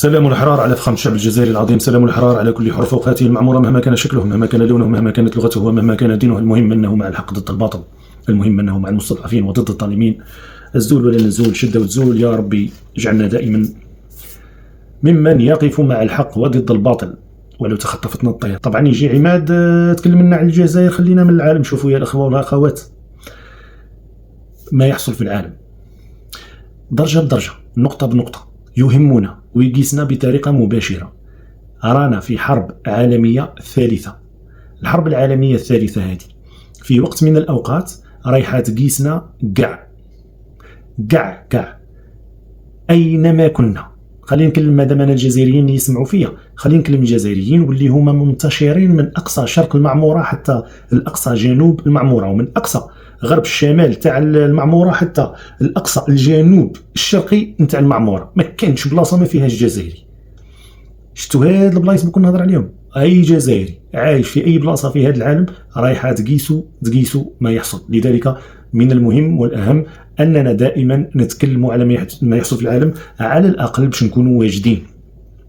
سلام الأحرار على فخامة الشعب الجزائري العظيم، سلام الأحرار على كل حرف أوقاته المعمورة، مهما كان شكله، مهما كان لونه، مهما كانت لغته، ومهما كان دينه. المهم أنه مع الحق ضد الباطل، المهم أنه مع المستضعفين وضد الظالمين. الزول ولا نزول، شدة وتزول. يا ربي اجعلنا دائما ممن يقف مع الحق وضد الباطل ولو تخطفتنا الطير. طبعا يجي عماد تكلمنا عن الجزائر، خلينا من العالم. شوفوا يا الأخوة والأخوات ما يحصل في العالم درجة بدرجة، نقطة بنقطة، يهمنا ويقيسنا بطريقة مباشرة. رانا في حرب عالمية ثالثة. الحرب العالمية الثالثة هذه في وقت من الأوقات رايحة تقيسنا كاع أينما كنا. خلينا نكلم مادام أنا الجزائريين يسمعوا فيا، خلينا نكلم الجزائريين واللي هما منتشرين من أقصى شرق المعمورة حتى الأقصى جنوب المعمورة، ومن أقصى غرب الشمال تاع المعمورة حتى الأقصى الجنوب الشرقي نتاع المعمورة. ما كانش بلاصة ما فيهاش جزائري. شفتوا هاد البلايص اللي كنا نهضر عليهم؟ أي جزائري عايش في أي بلاصة في هذا العالم رايحة تقيسوا ما يحصل. لذلك من المهم والأهم أننا دائما نتكلموا على ما يحصل في العالم، على الأقل باش نكونوا واجدين،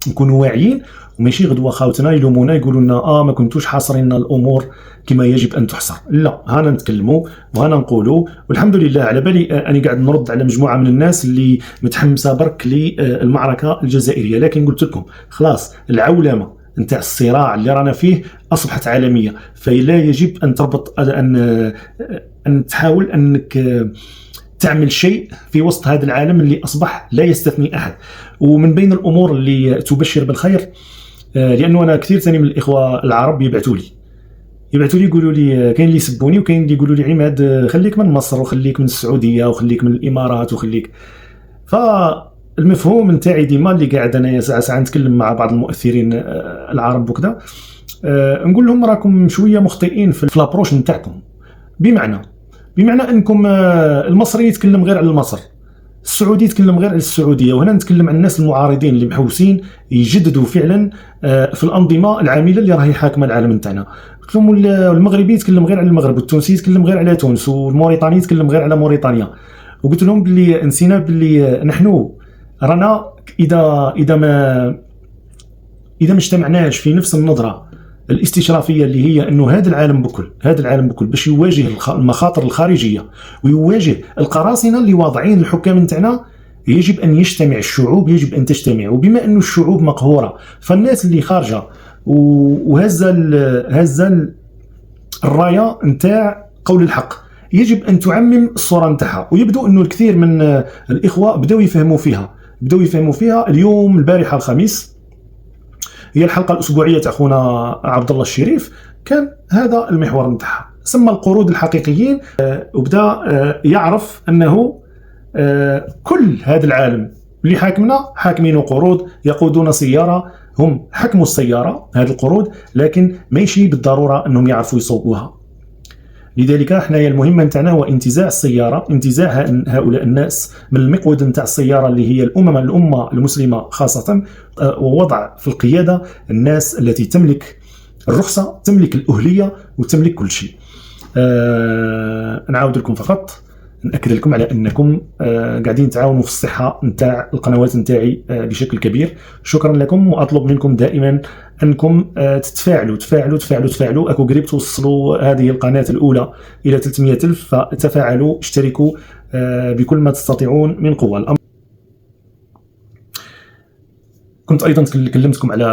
نكونوا واعيين، وماشي غدوه خاوتنا يلومونا يقولوا لنا ما كنتوش حاصرين الامور كما يجب ان تحصر. لا، هانا نتكلموا وهانا نقولوا، والحمد لله. على بالي اني قاعد نرد على مجموعه من الناس اللي متحمسه برك للمعركه الجزائريه، لكن قلت لكم خلاص العولمه نتاع الصراع اللي رانا فيه اصبحت عالميه، فلا يجب ان تربط ان تحاول انك تعمل شيء في وسط هذا العالم اللي أصبح لا يستثني أحد. ومن بين الأمور اللي تبشر بالخير، لأنه أنا كثير ثاني من الإخوة العرب يبعثوا لي يقولوا لي، كاين اللي يسبوني وكاين اللي يقولوا لي عماد خليك من مصر وخليك من السعودية وخليك من الإمارات وخليك. فالمفهوم نتاعي ديما اللي قاعد أنا ساعة نتكلم مع بعض المؤثرين العرب وكذا، نقول لهم راكم شوية مخطئين في الابروش نتاعكم. بمعنى انكم المصري يتكلم غير على مصر، السعودي يتكلم غير على السعوديه، وهنا نتكلم عن الناس المعارضين اللي محوسين يجددوا فعلا في الانظمه العامله اللي راهي حاكمه العالم نتاعنا. قلت لهم المغربي يتكلم غير على المغرب، والتونسي يتكلم غير على تونس، والموريتاني يتكلم غير على موريتانيا. وقلت لهم باللي نسينا باللي نحن رانا اذا ما اجتمعناش في نفس النظره الاستشرافيه اللي هي انه هذا العالم بكل باش يواجه المخاطر الخارجيه ويواجه القراصنه اللي واضعين الحكام نتاعنا، يجب ان يجتمع الشعوب، يجب ان تجتمع. وبما انه الشعوب مقهوره، فالناس اللي خارجه وهزه الرايه نتاع قول الحق يجب ان تعمم الصوره نتاعها. ويبدو انه الكثير من الاخوه بداوا يفهموا فيها. اليوم البارحه الخميس هي الحلقه الاسبوعيه تاع خونا عبد الله الشريف، كان هذا المحور نتاعها، سمى القرود الحقيقيين، وبدا يعرف انه كل هذا العالم اللي حاكمنا حاكمين قرود يقودون سياره، هم حكموا السياره هذه القرود، لكن ماشي بالضروره انهم يعرفوا يصوبوها. لذلك احنا المهمه نتاعنا هو انتزاع السياره، انتزاع هؤلاء الناس من المقود نتاع السياره اللي هي الامه المسلمه خاصه، ووضع في القياده الناس التي تملك الرخصه، تملك الاهليه، وتملك كل شيء. نعاود لكم فقط نأكد لكم على انكم قاعدين تعاونوا في الصحه نتاع القنوات نتاعي بشكل كبير. شكرا لكم، واطلب منكم دائما انكم تفاعلوا. اكو قريب توصلوا هذه القناه الاولى الى 300,000، فتفاعلوا، اشتركوا بكل ما تستطيعون من قوه. كنت ايضا كلمتكم على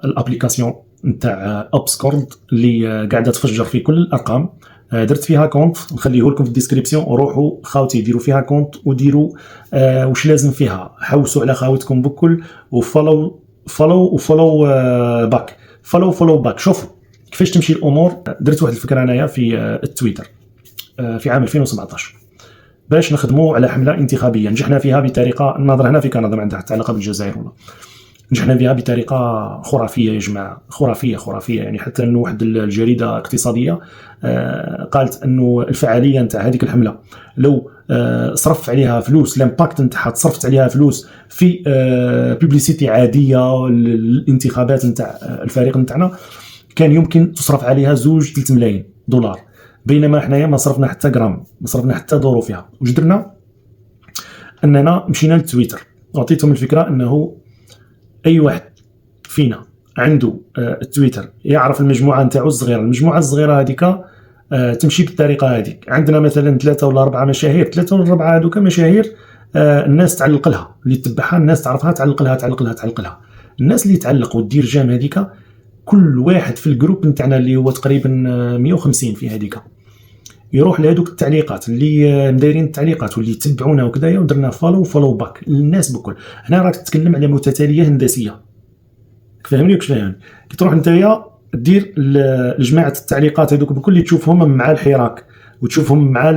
الابليكاسيون نتاع ابسكورد اللي قاعده تفجر في كل الارقام. درت فيها كونت، نخليه لكم في الديسكريبسيون، وروحوا خاوتي ديروا فيها كونت وديروا واش لازم فيها. حوسوا على خاوتكم بكل، وفولو باك. شوفوا كيفاش تمشي الامور. درت واحد الفكره انايا في التويتر في عام 2017 باش نخدموا على حمله انتخابيه نجحنا فيها بطريقه، النظر هنا في كندا ما عندها حتى علاقه بالجزائر، ولا نجحنا فيها بطريقه خرافيه يا جماعه، خرافيه. يعني حتى انه واحد الجريده اقتصاديه قالت انه الفعاليه نتاع هذيك الحمله لو صرف عليها فلوس، الامباكت نتاعها صرفت عليها فلوس في بوبليسيتي عاديه الانتخابات نتاع الفريق نتاعنا، كان يمكن تصرف عليها 2-3 ملايين دولار، بينما حنايا ما صرفنا حتى غرام، ما صرفنا حتى دورو فيها. واش درنا؟ اننا مشينا للتويتر وعطيتهم الفكره انه اي واحد فينا عنده التويتر يعرف المجموعه نتاعو الصغيره. المجموعه الصغيره هذيك تمشي بالطريقه هذيك. عندنا مثلا 3 ولا 4 مشاهير، 3 ولا 4 هذوك مشاهير الناس تعلق لها، اللي تتبعها الناس تعرفها تعلق لها. الناس اللي تعلق ودير جام هذيك، كل واحد في الجروب نتاعنا اللي هو تقريبا 150 في هذيك، يروح لهذوك التعليقات اللي دايرين التعليقات واللي يتبعونا وكذايا، ودرنا فولو باك للناس بكل. هنا راك تتكلم على متتاليه هندسيه، فهمني واش فاهم؟ كي تروح نتايا دير لجماعه التعليقات هذوك بكل اللي تشوفهم مع الحراك وتشوفهم مع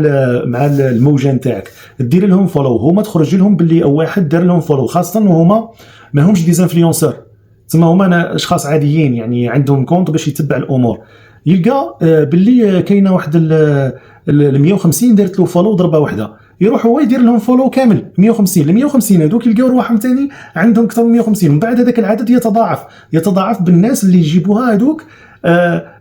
الموجه نتاعك، دير لهم فولو، هما تخرج لهم باللي او واحد دار لهم فولو، خاصه هما ما همش ديزانفلونسور، تسمى هما اشخاص عاديين يعني عندهم كونط باش يتبع الامور. يلقى باللي كاينه واحد ال 150 دارت له فولو ضربه واحده، يروح هو يدير لهم فولو كامل 150. ال 150 هذوك يلقاو رواحهم ثاني عندهم اكثر من 150. من بعد هذاك العدد يتضاعف بالناس اللي يجيبوها هذوك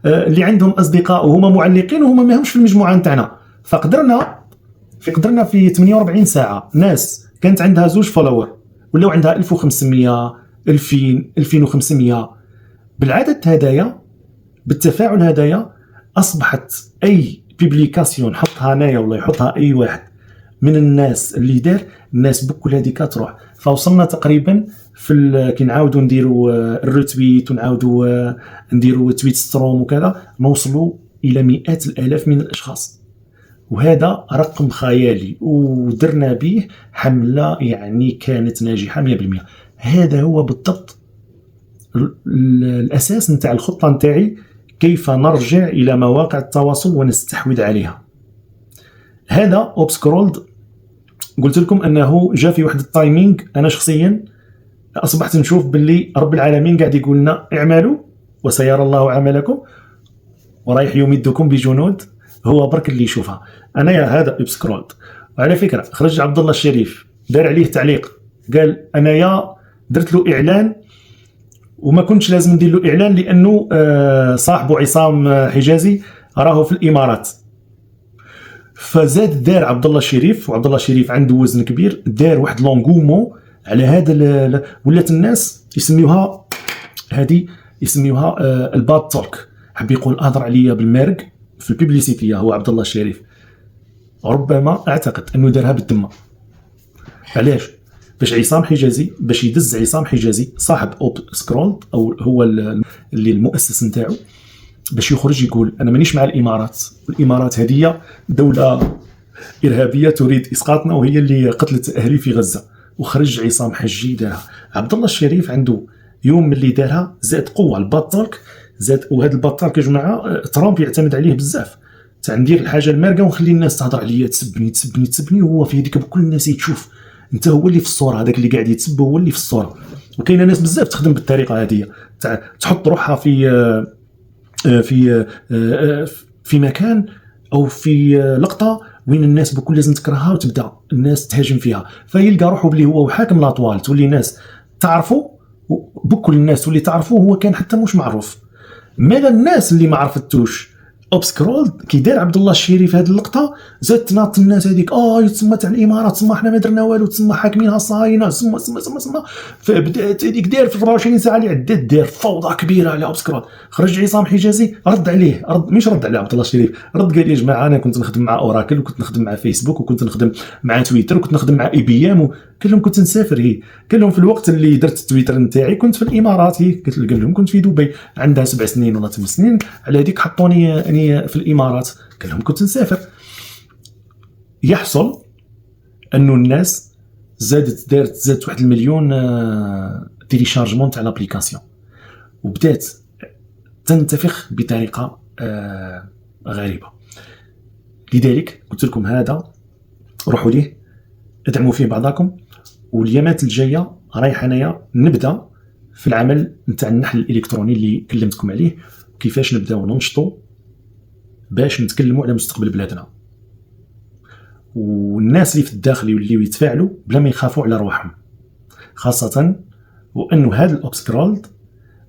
اللي عندهم اصدقاء وهما معلقين وهما ما همش في المجموعه نتاعنا. فقدرنا في 48 ساعه ناس كانت عندها 2 فولور ولاو عندها 1500 2000 2500. بالعدد هدايا بالتفاعل هدايا اصبحت اي بيبليكاسيون حطها انايا ولا يحطها اي واحد من الناس اللي دار، الناس بكل هذيك تروح. فوصلنا تقريبا في كي نعاودوا نديروا الريتويت ونعاودوا نديروا تويت ستروم وكذا، نوصلوا الى مئات الالاف من الاشخاص، وهذا رقم خيالي ودرنا به حمله يعني كانت ناجحه 100%. هذا هو بالضبط الاساس نتاع الخطه نتاعي، كيف نرجع الى مواقع التواصل ونستحوذ عليها. هذا اوبسكرولد قلت لكم انه جاء في واحد التايمينغ، انا شخصيا اصبحت نشوف باللي رب العالمين قاعد يقول لنا اعملوا وسيرى الله عملكم ورايح يمدكم بجنود، هو برك اللي يشوفها. انا هذا اوبسكرولد. وعلى فكره خرج عبد الله الشريف دار عليه تعليق، قال انا درت له اعلان وما كنتش لازم ندير له اعلان لانه صاحبه عصام حجازي راه في الامارات. فزاد دار عبد الله الشريف، وعبد الله الشريف عنده وزن كبير، دار واحد لونغومون على هذا، ولات الناس يسميوها الباد توك. حب يقول اهضر عليا بالمارق في الببليسيتي هو عبد الله الشريف. ربما اعتقد انه دارها بالدمه. علاش؟ باش يدز عصام حجازي صاحب اوبسكرولد او هو اللي المؤسس نتاعو، باش يخرج يقول انا مانيش مع الامارات، والامارات هذه دوله ارهابيه تريد اسقاطنا وهي اللي قتلت اهلي في غزه. وخرج عصام حجي دارها. عبد الله الشريف عنده يوم اللي دارها زاد قوه الباطلك زاد. وهذا الباطلك يا جماعه ترامب يعتمد عليه بزاف، تاع ندير الحاجه المارقه ونخلي الناس تهضر عليا تسبني وهو في هذيك كل الناس يتشوف انت هو اللي في الصوره، هذاك اللي قاعد يتسب هو اللي في الصوره. وكاينه ناس بزاف تخدم بالطريقه هذه، تحط روحها في مكان او في لقطه وين الناس بكل لازم تكرهها وتبدا الناس تهاجم فيها، فيلقى روحه بلي هو حاكم لاطوال، تولي الناس تعرفوا بكل الناس تولي تعرفوا هو كان حتى مش معروف. ماذا الناس اللي ما عرفتوش اوبسكرولد كي دار عبد الله الشريف هذه اللقطه، زاد تناط الناس هذيك يتسمى تاع الامارات، تسمى حنا ما درنا والو، تسمى حاكمينها صاينه، تسمى فبدات هذيك دار في 24 ساعه اللي عدات دار فوضى كبيره على اوبسكرولد. خرج عصام حجازي رد عليه، مش رد على عبد الله الشريف، رد قال يا جماعه انا كنت نخدم مع اوراكل وكنت نخدم مع فيسبوك وكنت نخدم مع تويتر وكنت نخدم مع اي بي ام، قال لهم كنت نسافر. قال لهم في الوقت اللي درت تويتر نتاعي كنت في الامارات. قال لهم كنت في دبي عندها 7 سنين ولا 8 سنين، على هذيك حطوني اني في الامارات. قال لهم كنت نسافر. يحصل انه الناس زادت 1 مليون تيليشارجمون تاع لابليكاسيون، وبدات تنتفخ بطريقه غريبه. لذلك قلت لكم هذا روحوا ليه، ادعموا فيه بعضكم. واليامات الجايه رايح انايا نبدا في العمل نتاع النحل الالكتروني اللي كلمتكم عليه، وكيفاش نبداو ننشطوا باش نتكلموا على مستقبل بلادنا، والناس اللي في الداخل يوليو يتفاعلوا بلا ما يخافوا على رواحهم، خاصه وانه هذا الاوبسكرولد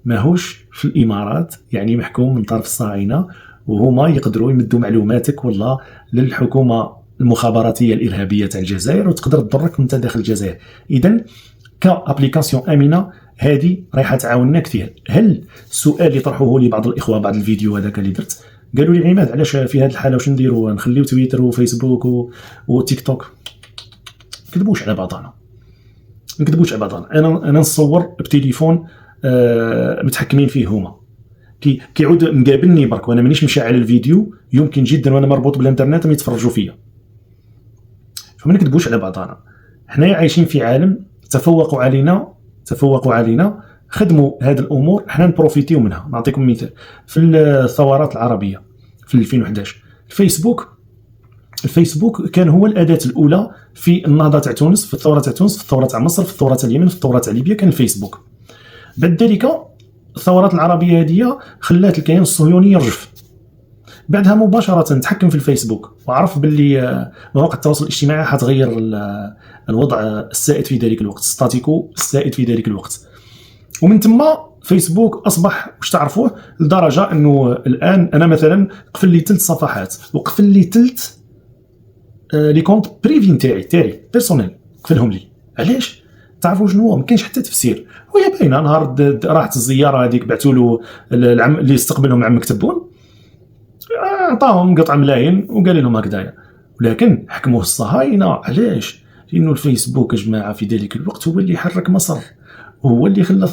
ماهوش في الامارات، يعني محكوم من طرف الصهاينه، وهما يقدروا يمدوا معلوماتك والله للحكومه المخابراتيه الارهابيه تاع الجزائر، وتقدر تضرك وانت داخل الجزائر. اذا كابليكاسيون امنه هذه رايحه تعاوننا كثير. هل السؤال اللي طرحوه لي بعض الاخوه بعد الفيديو هذاك اللي درت، قالوا لي عماد علاش في هذه الحاله واش نديروا، نخليو تويتر وفيسبوك وتيك توك؟ نكذبوش على بعضنا، انا نصور بتليفون متحكمين فيه هما، كيعود مقابلني برك وانا مانيش مشعل الفيديو، يمكن جدا وانا مربوط بالانترنت يتفرجوا فيا. فما نكذبوش على بعضنا، حنايا عايشين في عالم تفوقوا علينا، خدموا هذه الامور، حنا نبروفيتيو منها. نعطيكم مثال، في الثورات العربيه في 2011 الفيسبوك كان هو الاداه الاولى في النهضه تاع تونس، في الثوره تاع تونس، في الثوره تاع مصر، في الثوره تاع اليمن، في الثوره تاع ليبيا، كان الفيسبوك. بعد ذلك الثورات العربيه هذه خلات الكيان الصهيوني يرجف، بعدها مباشره تحكم في الفيسبوك وعرف باللي مواقع التواصل الاجتماعي حتغير الوضع السائد في ذلك الوقت، ستاتيكو السائد في ذلك الوقت. ومن ثم فيسبوك اصبح واش تعرفوه لدرجه انه الان انا مثلا قفل لي 3 صفحات وقفل لي 3 لي كونت بريفي نتاعي بيرسونيل، قفلهم لي. علاش؟ تعرفوا شنو هو؟ ما كاينش حتى تفسير، وهي باينه. نهار راحت الزياره هذيك بعثوا له العم اللي استقبلهم عم مكتبون، عطاهم قطع ملايين وقال لهم هكذايا، ولكن حكموه الصهاينه. علاش؟ لانه الفيسبوك يا جماعه في ذلك الوقت هو اللي حرك مصر، وهو اللي خلى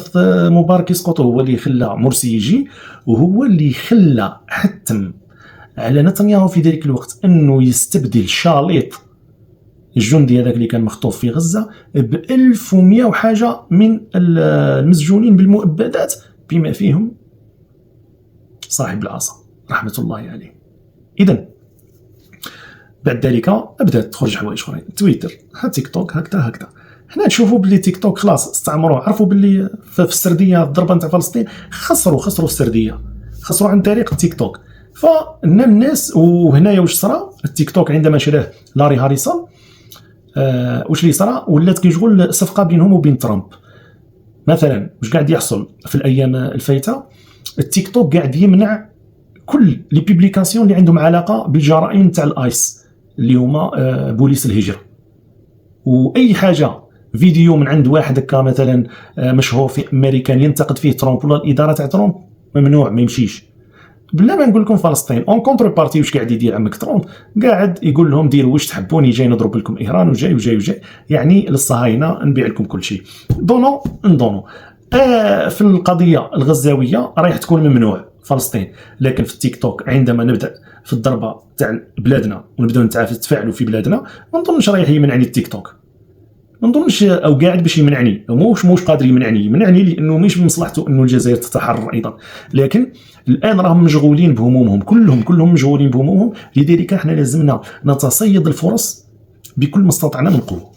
مبارك يسقط، وهو اللي خلى مرسي يجي، وهو اللي خلى حتم على نتنياهو في ذلك الوقت انه يستبدل شاليط الجندي هذاك اللي كان مخطوف في غزه ب1100 وحاجه من المسجونين بالمؤبدات، بما فيهم صاحب العصا رحمه الله عليه. اذا بعد ذلك بدات تخرج حوايج اخرين، تويتر، تيك توك، هكذا. حنا نشوفوا باللي تيك توك خلاص استعمروه، عرفوا باللي في السرديه الضربه نتاع فلسطين خسروا السرديه، خسروا عن طريق التيك توك. فهنا الناس، وهنايا واش صرا التيك توك عندما شراه لاري هاريسون، واش اللي صرا؟ ولات كيشغل صفقه بينهم وبين ترامب. مثلا واش قاعد يحصل في الايام الفايته؟ التيك توك قاعد يمنع كل لي بوبليكاسيون اللي عندهم علاقه بالجرائم تاع الايس اللي هما بوليس الهجره، واي حاجه فيديو من عند واحد هكا مثلا مشهور في امريكان ينتقد فيه ترامب ولا الاداره تاع ترامب، ممنوع، ما يمشيش. بلا ما نقول لكم فلسطين اون كونتر بارتي واش قاعد يدير عمك ترامب؟ قاعد يقول لهم ديروا واش تحبوني، جاي نضرب لكم ايران وجاي يعني للصهاينه نبيع لكم كل شيء، دونو. في القضيه الغزاويه رايح تكون ممنوع فلسطين، لكن في التيك توك عندما نبدا في الضربه تاع بلادنا ونبداو نتفاعلوا في بلادنا، ما نظنش رايح يمنعني التيك توك، ما نظنش، او قاعد باش يمنعني، موش قادر يمنعني لانه مش من مصلحته انه الجزائر تتحرر ايضا. لكن الان راهم مشغولين بهمومهم، كلهم مشغولين بهمومهم، لذلك احنا لازمنا نتصيد الفرص بكل ما استطعنا من قوه.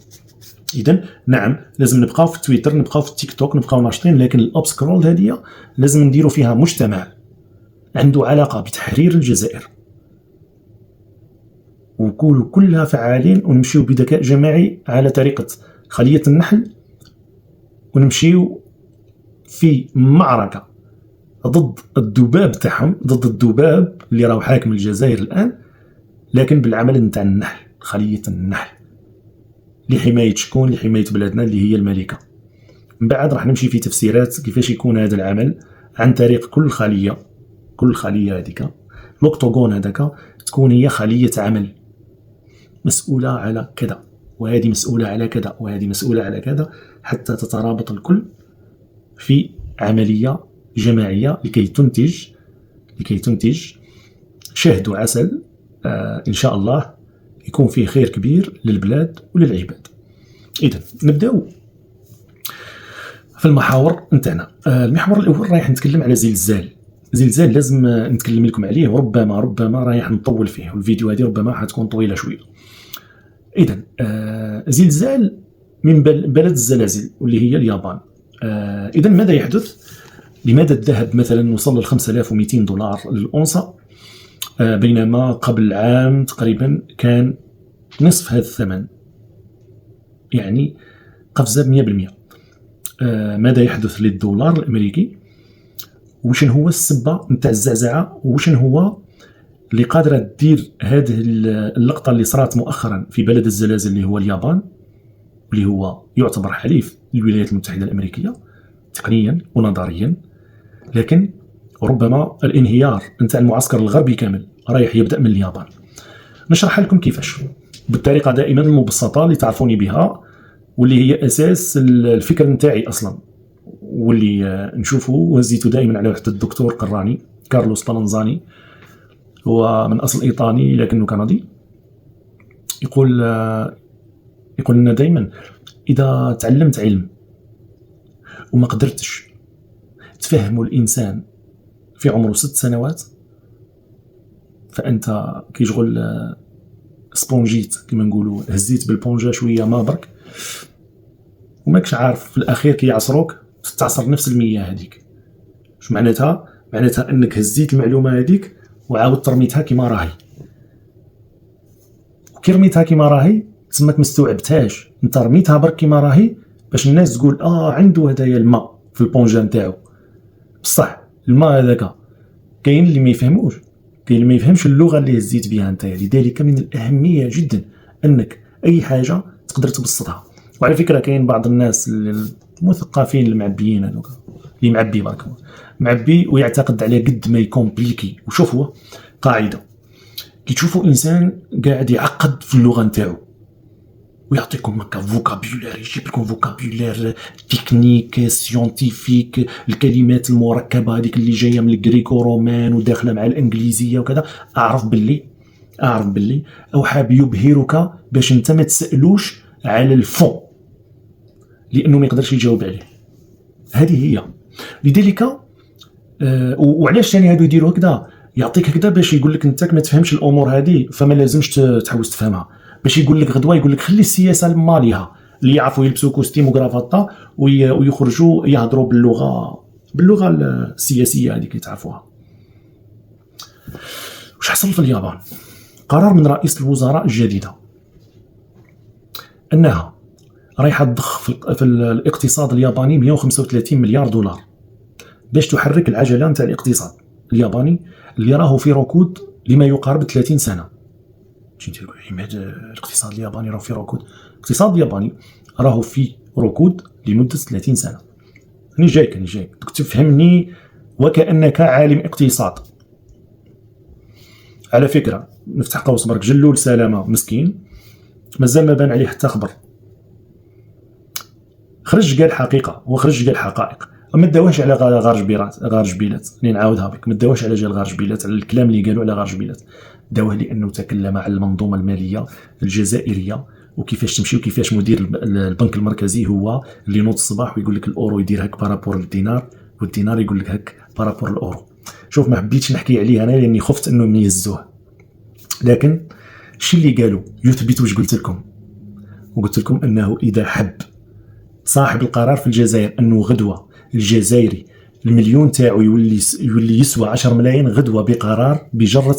اذا نعم لازم نبقاو في تويتر، نبقاو في التيك توك، نبقاو ناشطين، لكن الاب سكرول هذه لازم نديروا فيها مجتمع عنده علاقه بتحرير الجزائر، ونكونوا كلها فعالين، ونمشيو بذكاء جماعي على طريقه خليه النحل، ونمشيو في معركه ضد الذباب تاعهم، ضد الذباب اللي راهو حاكم الجزائر الان، لكن بالعمل نتاع النحل، خليه النحل، لحمايه شكون؟ لحمايه بلادنا اللي هي الملكه. من بعد راح نمشي في تفسيرات كيفاش يكون هذا العمل عن طريق كل خليه هذيك، الاوكتوغون هذاك تكون هي خليه عمل مسؤوله على كذا، وهذه مسؤوله على كذا، وهذه مسؤوله على كذا، حتى تترابط الكل في عمليه جماعيه لكي تنتج شهد وعسل ان شاء الله يكون فيه خير كبير للبلاد وللعباد. اذا نبداو في المحاور نتاعنا. المحور الاول رايح نتكلم على زلزال لازم نتكلم لكم عليه، وربما رايح نطول فيه، والفيديو هذه ربما حتكون طويله شويه. اذا زلزال من بلد الزلازل واللي هي اليابان. اذا ماذا يحدث؟ لماذا الذهب مثلا وصل ل $5200 للأونصة، بينما قبل عام تقريبا كان نصف هذا الثمن، يعني قفزة 100%. ماذا يحدث للدولار الأمريكي؟ وشن هو السبة نتاع الزعزعة؟ وشن هو اللي قادرة تدير هذه اللقطة اللي صارت مؤخرا في بلد الزلازل اللي هو اليابان، واللي هو يعتبر حليف للولايات المتحدة الأمريكية؟ تقنيا ونظريا، لكن ربما الانهيار نتاع المعسكر الغربي كامل رايح يبدا من اليابان. نشرح لكم كيفاش بالطريقه دائما المبسطه اللي تعرفوني بها، واللي هي اساس الفكر نتاعي اصلا، واللي نشوفه وهزيته دائما على واحد الدكتور قراني كارلوس بالانزاني، هو من اصل ايطالي لكنه كندي. يقول لنا دائما اذا تعلمت علم وما قدرتش تفهموا الانسان في عمره 6 سنوات، فانت كي شغل سبونجيت كما نقولوا، هزيت بالبونجا شويه ما برك وماكش عارف في الاخير كي يعصروك تتعصر نفس المياه هذيك. واش معناتها؟ معناتها انك هزيت المعلومه هذيك وعاود ترميتها كما راهي، وكي رميتها كما راهي تسماك ما استوعبتهاش، انت رميتها برك كما راهي باش الناس تقول عنده هدايا الماء في البونجا نتاعو. بصح الماء هذاك كاين اللي ما يفهموش، كاين اللي ما يفهمش اللغه اللي هزيت بها انت. لذلك من الاهميه جدا انك اي حاجه تقدر تبسطها. وعلى فكره كاين بعض الناس المثقفين المعبيين هذوك اللي معبي برك معبي ويعتقد على قد ما يكومبليكي. وشوف هو قاعده، كي تشوفوا انسان قاعد يعقد في اللغه نتاعو ويعطيكم هكا فوكابيولير، يجيب لكم فوكابيولير تكنيك سيونتيفيك، الكلمات المركبه هذيك اللي جايه من الجريكو رومان وداخله مع الانجليزيه وكذا، اعرف باللي او حاب يبهرك باش انت ما تسالوش على الفون لانه ما يقدرش يجاوب عليه. هذه هي. لذلك وعلاش ثاني هادو يديروا هكذا، يعطيك هكذا باش يقول لك انت ما تفهمش الامور هذه فما لازمش تحوس تفهمها، باش يقول لك غدوه يقول لك خلي السياسه الماليها اللي يعرفوا يلبسوا كوستيم وغرافطه ويخرجوا يهضروا باللغه السياسيه هذيك اللي تعرفوها. واش حصل في اليابان؟ قرار من رئيس الوزراء الجديده انها رايحه تضخ في الاقتصاد الياباني 135 مليار دولار باش تحرك العجله نتاع الاقتصاد الياباني اللي راهو في ركود لما يقارب 30 سنه. جيت نقول عماد الاقتصاد الياباني راهو في ركود؟ الاقتصاد الياباني راهو في ركود لمده 30 سنه. راني جايك بدك تفهمني وكانك عالم اقتصاد. على فكره نفتح قوس برك، جلول سلامه مسكين مازال ما بان عليه حتى خبر، خرج قال حقيقه وخرج قال حقائق. ما داوهش على غارج بيلات، راني نعاودها بك، ما داوهش على جال غارج بيلات، على الكلام اللي قالوا على غارج بيلات، داوه لانه تكلم على المنظومه الماليه الجزائريه وكيفاش تمشي وكيفاش مدير البنك المركزي هو اللي ينوض الصباح ويقول لك الاورو يدير هك بارابور للدينار والدينار يقول لك هك بارابور الاورو. شوف ما حبيتش نحكي عليه انا لاني خفت انه يهزوه، لكن الشيء اللي قالوا يثبت واش قلت لكم. وقلت لكم انه اذا حب صاحب القرار في الجزائر انه غدوه الجزائري المليون تاعو يولي يسوى 10 ملايين غدوه بقرار بجره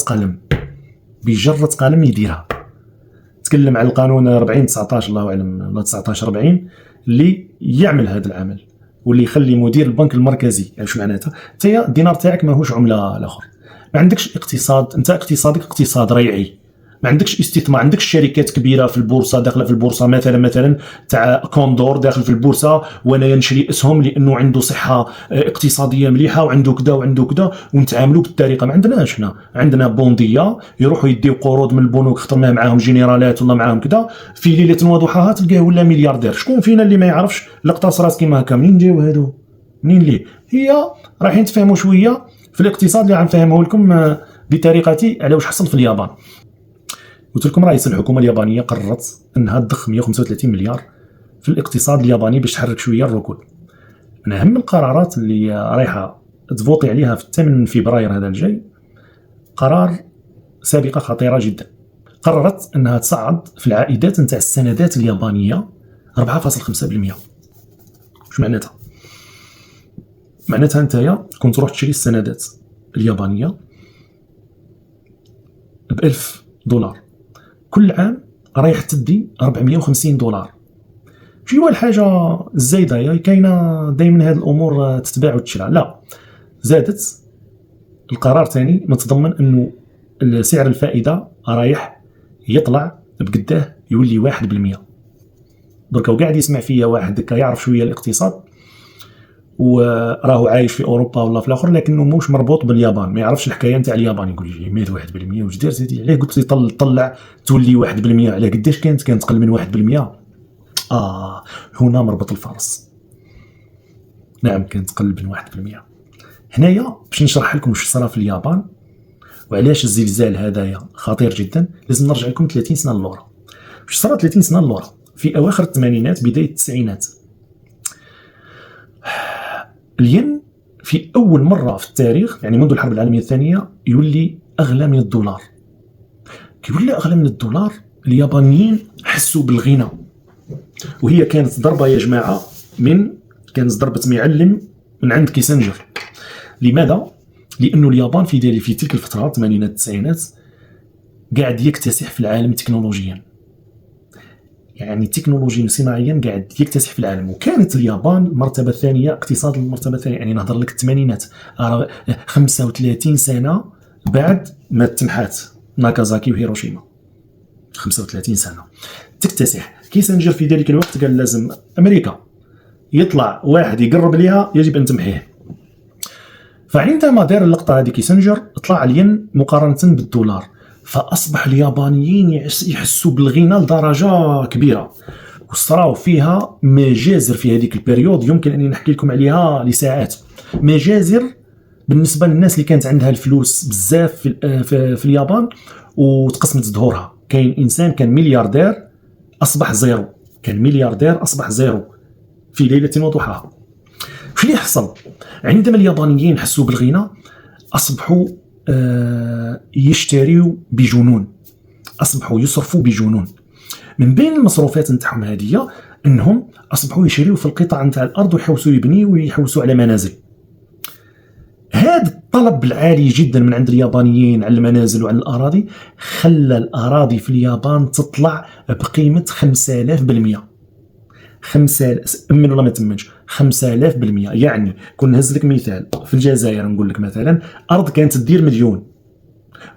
قلم يديرها. تكلم على القانون 40 19 الله اعلم ولا 19 40 اللي يعمل هذا العمل واللي يخلي مدير البنك المركزي. واش معناتها؟ انت الدينار تاعك ماهوش عمله الاخر، ما عندكش اقتصاد، انت اقتصادك اقتصاد ريعي، ما عندكش استثمار، ما عندكش شركات كبيره في البورصه داخله في البورصه مثلا تاع كوندور داخل في البورصه وانا ينشري اسهم لانه عنده صحه اقتصاديه مليحه وعنده كذا وعنده كذا ونتعاملوا بالطريقه. ما عندناش حنا، عندنا بونديه يروحوا يديو قروض من البنوك خطر ما معاهم جينيرالات ولا معاهم كذا، في ليله وضحاها تلقاه ولا ملياردير. شكون فينا اللي ما يعرفش الاقتصاد كيما هكا؟ منين جاو هادو؟ منين ليه؟ هي رايحين تفهموا شويه في الاقتصاد اللي غنفهمه لكم بطريقتي على واش حصل في اليابان. قلت لكم رئيس الحكومه اليابانيه قررت انها تضخ 135 مليار في الاقتصاد الياباني باش تحرك شويه الركود. من اهم القرارات اللي رايحه تفوتي عليها في 8 فبراير هذا الجاي قرار سابقه خطيره جدا. قررت انها تصعد في العائدات نتاع السندات اليابانيه 4.5%. واش معناتها؟ معناتها نتايا كنت تروح تشري السندات اليابانيه ب$1000 كل عام رايح تدي $450. ماشي هو الحاجه الزايده، كاينه دائما هذه الامور تتباع وتشرى، لا زادت. القرار ثاني متضمن انه سعر الفائده رايح يطلع بقداه يولي 1%. درك وقاعد يسمع فيا واحد هكا يعرف شويه الاقتصاد وراه عايش في اوروبا ولا في الاخر، لكنه موش مربوط باليابان، ما يعرفش الحكايه نتاع اليابان. يقول لي مات 1% واش دير سيدي؟ علاه قلت لي طلع تولي 1%، على قداش كانت تقل من 1%. هنا مربط الفرس. نعم كانت تقل من 1%. هنايا باش نشرح لكم واش صرا في اليابان وعلاش الزلزال هذايا خطير جدا، لازم نرجع لكم 30 سنه للورا. واش صرا 30 سنه للورا؟ في اواخر الثمانينات بدايه التسعينات، الين في اول مره في التاريخ، يعني منذ الحرب العالميه الثانيه، يولي اغلى من الدولار. كيولي اغلى من الدولار، اليابانيين حسوا بالغنى، وهي كانت ضربه يا جماعه كانت ضربه معلم من عند كيسنجر. لماذا؟ لانه اليابان في تلك الفتره الثمانينات التسعينات قاعد يكتسح في العالم تكنولوجيا، يعني تكنولوجيا صناعيا قاعد يكتسح في العالم. وكانت اليابان المرتبه الثانيه، اقتصاد المرتبه الثانيه، يعني نهضر لك الثمانينات، 35 سنه بعد ما تنحات ناكازاكي وهيروشيما، 35 سنه تكتسح. كيسنجر في ذلك الوقت قال لازم امريكا يطلع واحد يقرب ليها يجب ان تمحيه. فعندما دار اللقطه هذه كيسنجر طلع الين مقارنه بالدولار، فاصبح اليابانيين يحسوا بالغنى لدرجه كبيره، وصراو فيها مجازر في هذيك البريود يمكن اني نحكي لكم عليها لساعات. مجازر بالنسبه للناس اللي كانت عندها الفلوس بزاف في اليابان وتقسمت ظهورها. كاين انسان كان ملياردير اصبح زيرو، كان ملياردير اصبح زيرو في ليله وضحاها. وش اللي حصل؟ عندما اليابانيين حسوا بالغنى اصبحوا يشتريوا بجنون، اصبحوا يصرفوا بجنون. من بين المصروفات نتاعهم هذه انهم اصبحوا يشتريوا في القطع نتاع الارض ويحوسوا يبنيوا ويحوسوا على منازل. هذا الطلب العالي جدا من عند اليابانيين على المنازل وعلى الاراضي خلى الاراضي في اليابان تطلع بقيمه 5000%. 5000 من ولا ما تمنش 5000%. يعني كون نهز لك مثال في الجزائر، نقول لك مثلا ارض كانت تدير مليون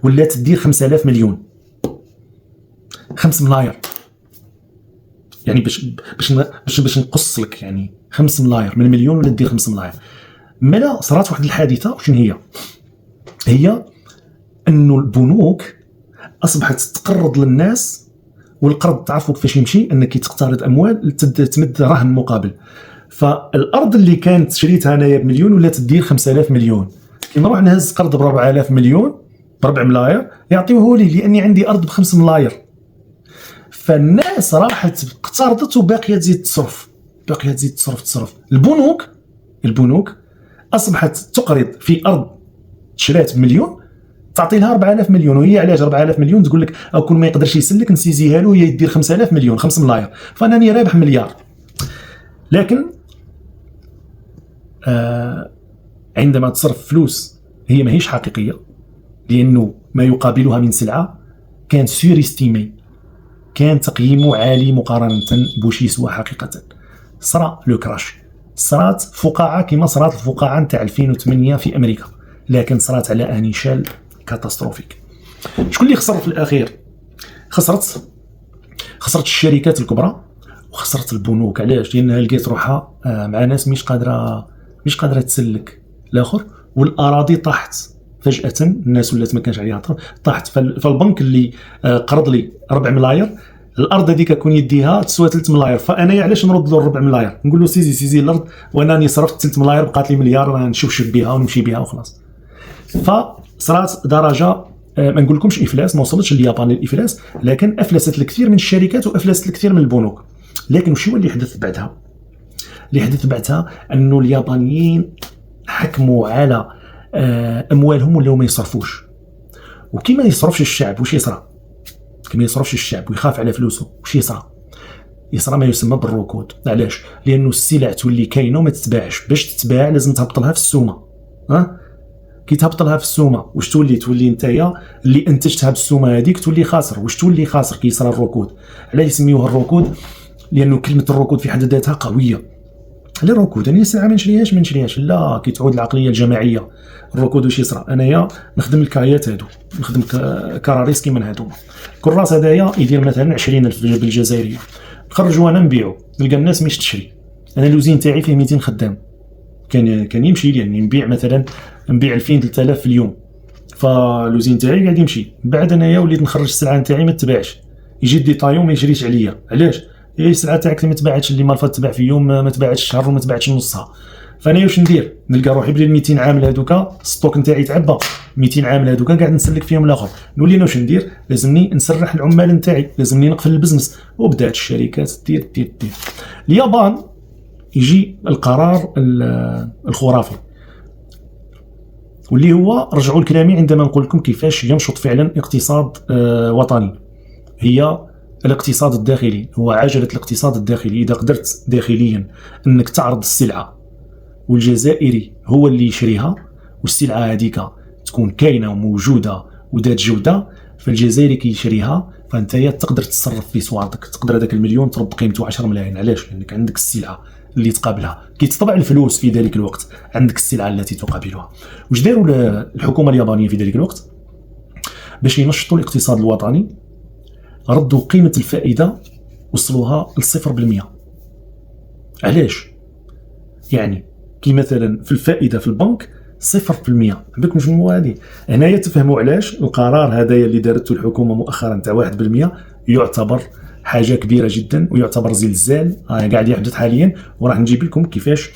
ولا تدير 5000 مليون، 5 ملاير. يعني باش نقص لك، يعني 5 ملاير من مليون ولا تدير 5 ملاير. مالا صارت واحد الحادثه، شنو هي انه البنوك اصبحت تقرض للناس، والقرض تعرفوا كيفاش يمشي، انك تقترض اموال تمد رهن مقابل. فالارض اللي كانت شريتها انايا بمليون ولا تدير 5000 مليون، كي نروح نهز قرض ب 4000 مليون ب 4 ملاير يعطيوه لي لاني عندي ارض ب 5 ملاير. فالناس راحت اقترضت وباقيه تزيد تصرف، تصرف. البنوك اصبحت تقرض في ارض شرات بمليون تعطي لها 4000 مليون، وهي علاش 4000 مليون تقول لك كون ما يقدرش يسلك نسيزيها له، هي يدير 5000 مليون 5 ملاير، فانني رابح مليار. لكن عندما تصرف فلوس هي ماهيش حقيقيه، لانه ما يقابلها من سلعه كان سوريستيمي، كان تقييمه عالي مقارنه بوش يسوى حقيقه. صرا لو كراش، صرات فقاعه كما صرات الفقاعه نتاع 2008 في امريكا، لكن صرات على انيشال كاتاستروفيك. شكون اللي خسر في الاخير؟ خسرت الشركات الكبرى وخسرت البنوك. علاش؟ لانها لقيت روحها مع ناس مش قادره تسلك الاخر، والاراضي طاحت فجاه. الناس ولات ما كانش عليها طاحت. فالبنك اللي قرض لي 4 ملاير، الارض هذيك كون يديها تسوى 3 ملاير، فانا علاش نرد له 4 ملاير؟ نقول له سيزي الارض، وانني صرفت 3 ملاير بقات لي مليار، نشوف بها ونمشي بها وخلاص. فصارت درجه ما نقول لكمش افلاس، ما وصلتش اليابان للافلاس، لكن افلست الكثير من الشركات وافلست الكثير من البنوك. لكن وش هو اللي حدث بعدها؟ انه اليابانيين حكموا على اموالهم ولاو ما يصرفوش. وكما يصرفش الشعب وش يصرى؟ كما يصرفش الشعب ويخاف على فلوسه، وش يصرى ما يسمى بالركود. علاش؟ لانه السلع تولي كاينه وما تتباعش، باش تتباع لازم تهبط لها في السومه. كي تهبط لها في السومه واش تولي نتايا اللي انتجتها بالسومه هذيك تولي خاسر. واش تولي خاسر كي يصرى الركود؟ علاش يسميوها الركود؟ لانه كلمه الركود في حد ذاتها قويه. على الركود انا سلعه ما نشريهاش، لا. كي تعود العقليه الجماعيه، الركود واش يصرى؟ انايا نخدم الكايات هادو، نخدم كراريس كيما هادو. كراس هدايا يدير مثلا 20,000 بالجزائريه، نخرجوا انا نبيعو، نلقى الناس مش تشري. انا الوزين تاعي فيه 200 خدام، كان يمشي لي، يعني نبيع مثلا 2000 3000 في اليوم، فلوزين تاعي قاعد يمشي. بعد انايا وليت نخرج السلعه نتاعي ما تباعش، يجي ديطايون ما يشريش عليا. علاش؟ هي السلعه تاعك اللي ما تباعتش، اللي مالفات تباع في يوم ما تباعتش شهر وما تباعتش نصها. فانا واش ندير؟ نلقى روحي بلي 200 عامل هذوكا الستوك نتاعي تعبى، 200 عامل هذوكا قاعد نسلك فيهم الاخر. نولي واش ندير؟ لازمني نسرح العمال نتاعي، لازمني نقفل البزنس. وبدات الشركات دير. اليابان يجي القرار الخرافي واللي هو رجعوا لكلامي عندما نقول لكم كيفاش ينشط فعلا اقتصاد وطني. هي الاقتصاد الداخلي، هو عجلة الاقتصاد الداخلي. إذا قدرت داخليا أنك تعرض السلعة والجزائري هو اللي يشريها، والسلعة هذيك تكون كاينة وموجودة وذات جودة، فالجزائري كي يشريها فأنت تقدر تتصرف في سواقك، تقدر هذاك المليون ترد قيمته 10 ملايين. علاش؟ لأنك عندك السلعة اللي تقابلها، كي تطبع الفلوس في ذلك الوقت عندك السلعة التي تقابلها. واش داروا الحكومة اليابانية في ذلك الوقت باش ينشطوا الاقتصاد الوطني؟ ردوا قيمة الفائدة، وصلوها ل0%. علاش؟ يعني كي مثلا في الفائدة في البنك 0%، عندكم شنو هذه؟ هنايا تفهموا علاش القرار هذايا اللي دارته الحكومة مؤخرا تاع 1% يعتبر حاجة كبيرة جدا، ويعتبر زلزال قاعد يحدث حاليا. وراح نجيب لكم كيفاش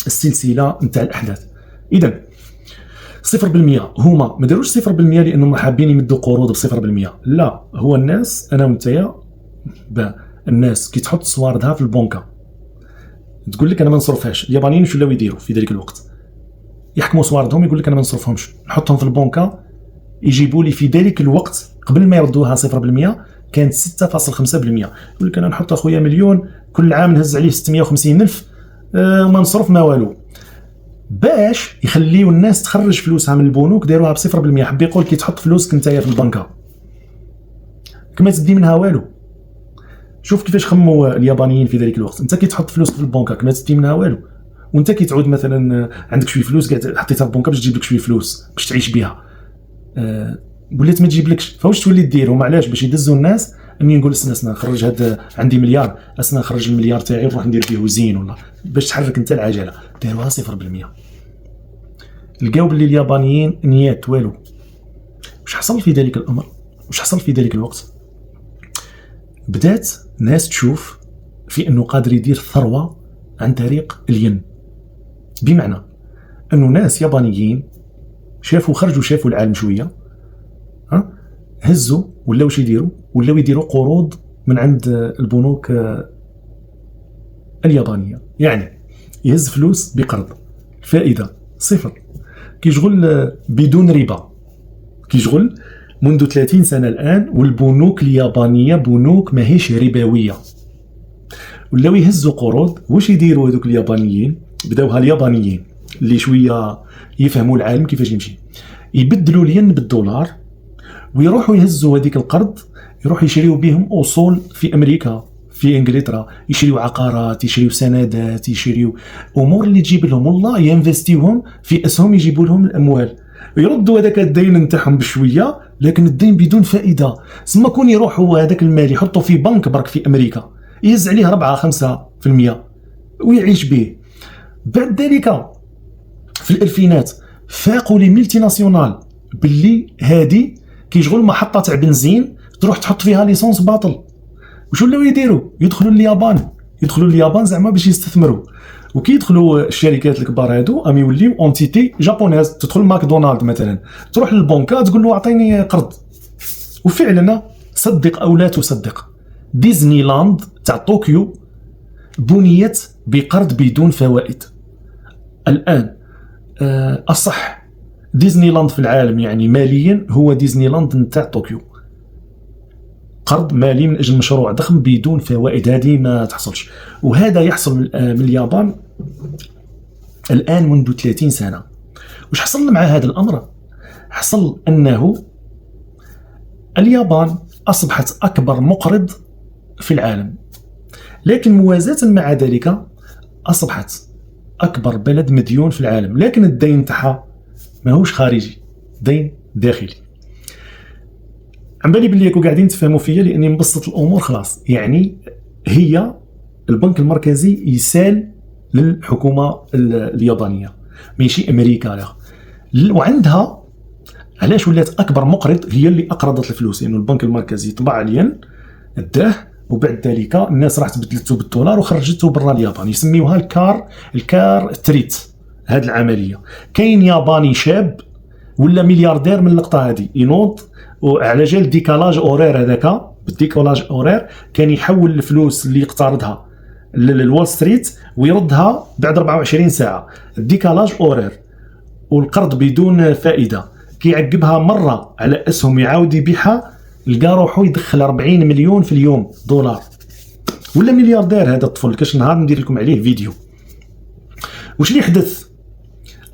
السلسلة نتاع الأحداث. إذا 0%، هما ما داروش 0% لأنهم حابين يمدوا قروض ب0%، لا، هو الناس أنا وانتيا الناس كي تحط صواردها في البنكة تقول لك أنا ما نصرفهاش. اليابانيين شو ولاو يديروا في ذلك الوقت؟ يحكموا صواردهم، يقول لك أنا ما نصرفهمش، نحطهم في البنكة، يجيبوا لي في ذلك الوقت قبل ما يردوها 0% كانت 6.5%. يقول لك أنا نحط أخويا مليون كل عام نهز عليه 650,000 وما نصرف ما والو. باش يخليوا الناس تخرج فلوسها من البنوك داروها ب0%. حب يقول كي تحط فلوسك نتايا في البنكة كما تدي منها والو. شوف كيفاش خموا اليابانيين في ذلك الوقت. انت كي تحط فلوسك في البنكة كما تدي منها والو، وانت كي تعود مثلا عندك شويه فلوس قاعد حطيتها في البنكة باش تجيب لك شويه فلوس باش تعيش بها، ولات ما تجيب لكش. فواش تولي دير؟ هما علاش؟ باش يدزوا الناس اني نقول اسنا نخرج هاد عندي مليار، اسنا نخرج المليار تاعي نروح ندير به وزين ولا باش تحرك انت العجله. داروها 0%. لقاو باللي اليابانيين نيات والو. واش حصل في ذلك الامر؟ واش حصل في ذلك الوقت؟ بدات ناس تشوف في انه قادر يدير ثروه عن طريق الين، بمعنى انه ناس يابانيين شافوا العالم شويه، هزوا ولا واش يديروا؟ ولاو يديروا قروض من عند البنوك اليابانيه. يعني يهز فلوس بقرض، فائده 0، كيشغل بدون ربا، كيشغل منذ 30 سنه الان. والبنوك اليابانيه بنوك ماهيش ربويه، ولاو يهزوا قروض. واش يديروا هذوك اليابانيين؟ بداوها اليابانيين اللي شويه يفهموا العالم كيفاش يمشي، يبدلوا الين بالدولار ويروحوا يهزوا هذيك القرض، يروحوا يشريوا بهم اصول في امريكا، في انجلترا، يشريوا عقارات، يشريوا سندات، يشريوا امور اللي تجيب لهم والله، ينفستيوهم في اسهم يجيبوا لهم الاموال، يردوا هذاك الدين نتاعهم بشويه، لكن الدين بدون فائده. ثم كون يروحوا هذاك المال يحطوا في بنك برك في امريكا يهز عليه 4-5% ويعيش به. بعد ذلك في الالفينات فاقوا لي ملتي ناسيونال باللي هادي كيشغل محطه تاع بنزين تروح تحط فيها ليسونس باطل. وشو ولاو يديروا؟ يدخلوا اليابان زعما باش يستثمروا. وكي يدخلوا الشركات الكبار هادو ام يوليو اونتيتي جابونيز. تدخل ماكدونالد مثلا، تروح للبنكه تقول له اعطيني قرض، وفعلا صدق او لا تصدق ديزني لاند تاع طوكيو بنيت بقرض بدون فوائد. الان اصح ديزني لاند في العالم يعني ماليا هو ديزني لاند نتاع طوكيو، قرض مالي من اجل مشروع ضخم بدون فوائد. هذه ما تحصلش، وهذا يحصل من اليابان الان منذ 30 سنه. وش حصل مع هذا الامر؟ حصل انه اليابان اصبحت اكبر مقرض في العالم، لكن موازاة مع ذلك اصبحت اكبر بلد مديون في العالم، لكن الدين تاعها ماهوش خارجي، دين داخلي. عم بالي باللي راكم قاعدين تفهموا فيا لاني مبسط الامور خلاص. يعني هي البنك المركزي يسال للحكومه اليابانيه ماشي امريكا لها. وعندها علاش ولات اكبر مقرض، هي اللي اقرضت الفلوس، لانه يعني البنك المركزي طبع الين اداه وبعد ذلك الناس راحت بدلته بالدولار وخرجته برا اليابان. يسميوها الكار تريت. هذه العمليه كاين ياباني شاب ولا ملياردير من اللقطه هذه ينوض وعلى جال ديكالاج اورير، هذاك بالديكالاج اورير كان يحول الفلوس اللي يقترضها للوول ستريت ويردها بعد 24 ساعه. الديكالاج اورير والقرض بدون فائده كيعقبها مره على اسهم يعاود يبيعها، لقى روحو يدخل 40 مليون في اليوم دولار. ولا ملياردير هذا الطفل، كاش نهار ندير لكم عليه فيديو. واش اللي حدث؟